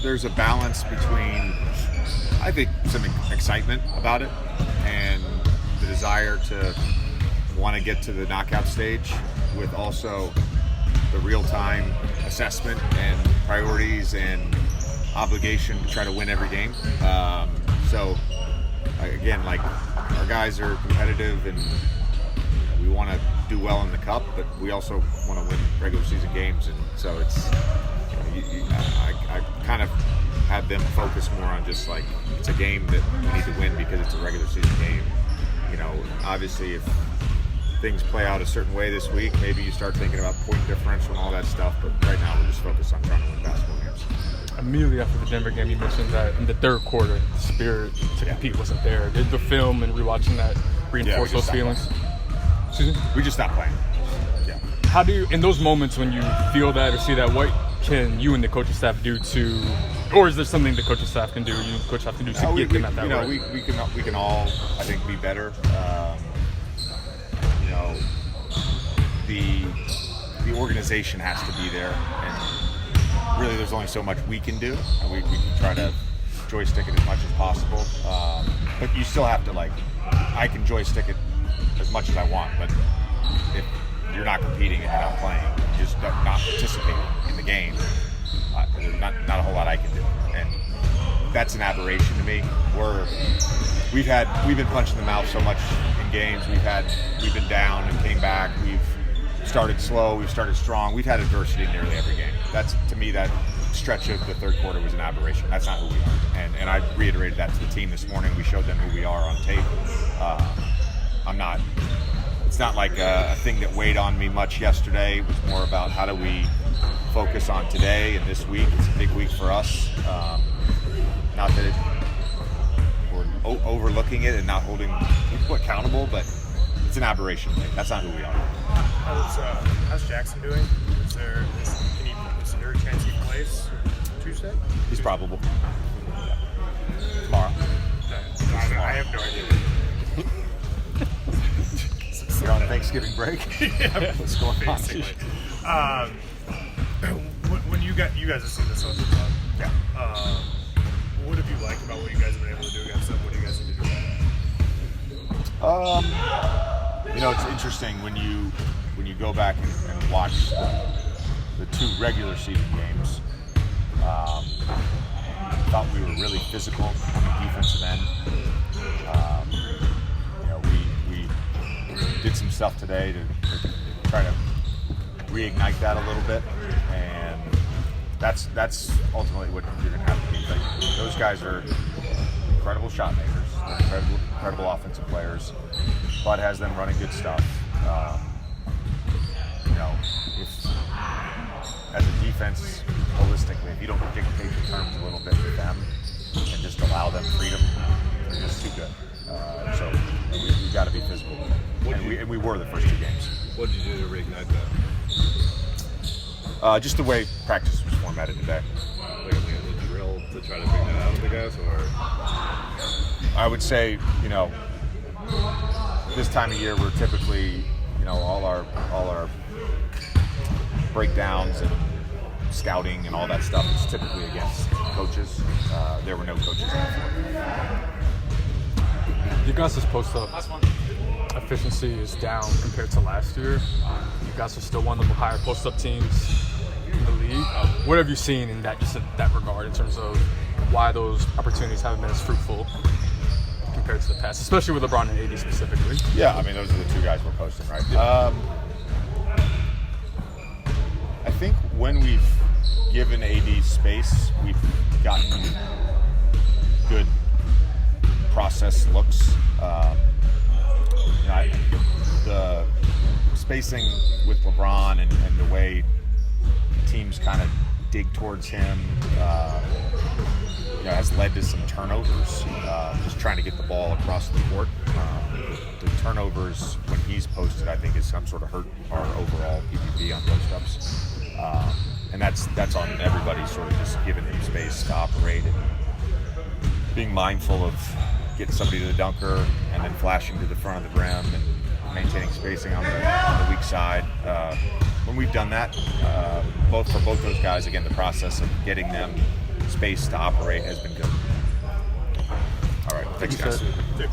there's a balance between, I think, some excitement about it and the desire to want to get to the knockout stage, with also the real-time assessment and priorities and obligation to try to win every game. So again, like, our guys are competitive and we want to do well in the cup, but we also want to win regular season games. And so it's, I kind of have them focus more on just like, it's a game that we need to win because it's a regular season game. Obviously if things play out a certain way this week, maybe you start thinking about point differential and all that stuff, but right now we're just focused on trying to win basketball games. Immediately after the Denver game, you mentioned that in the third quarter, the spirit to compete wasn't there. Did the film and rewatching that reinforce those feelings? Excuse me? We just stopped playing. Yeah. How do you, in those moments when you feel that or see that, what can you and the coaching staff do to, or is there something the coaching staff can do, you and the coaching staff can do to get them at that right? We can all, I think, be better. The organization has to be there, and really there's only so much we can do, and we can try to joystick it as much as possible, but you still have to, like, I can joystick it as much as I want, but if you're not competing and you're not playing, you're just not participating in the game, there's not a whole lot I can do, and that's an aberration to me. We've been punched in the mouth so much in games. We've been down and came back. We've started slow. We've started strong. We've had adversity in nearly every game. That's, to me, that stretch of the third quarter was an aberration. That's not who we are. And I reiterated that to the team this morning. We showed them who we are on tape. It's not like a thing that weighed on me much yesterday. It was more about how do we focus on today and this week. It's a big week for us. Not that we're overlooking it and not holding people accountable, but it's an aberration thing. That's not who we are. How's Jackson doing? Is there a chance he plays Tuesday? He's probable. Yeah. Tomorrow. I have no idea. You're on Thanksgiving break? Yeah, what's going on? Basically. When you guys have seen this on the club, yeah. What have you liked about what you guys have been able to do against them? What do you guys need to do? It's interesting when you go back and watch the two regular season games. I thought we were really physical on the defensive end. We did some stuff today to try to reignite that a little bit, and that's ultimately what you're going to have to be. Like, those guys are incredible shot makers, they're incredible offensive players. Bud has them running good stuff. If, as a defense, holistically, if you don't dictate the terms a little bit with them and just allow them freedom, they're just too good. So we've got to be physical. And we were the first two games. What did you do to reignite that? Just the way practice was formatted today. Like a drill to try to bring that out of the guys, or? I would say, this time of year we're typically, all our breakdowns and scouting and all that stuff is typically against coaches. There were no coaches on the floor. You guys' post-up efficiency is down compared to last year. You guys are still one of the higher post-up teams in the league. What have you seen in that regard, in terms of why those opportunities haven't been as fruitful compared to the past, especially with LeBron and AD specifically? Yeah, I mean, those are the two guys we're posting, right? Yeah. I think when we've given AD space, we've gotten good process looks. The spacing with LeBron and the way teams kind of dig towards him, has led to some turnovers. Just trying to get the ball across the court. The turnovers when he's posted, I think, is some sort of hurt our overall PPP on post-ups. And that's on everybody, sort of just giving him space to operate and being mindful of getting somebody to the dunker and then flashing to the front of the rim and maintaining spacing on the weak side. When we've done that, for both those guys, again, the process of getting them space to operate has been good. All right, thanks, guys. Dude.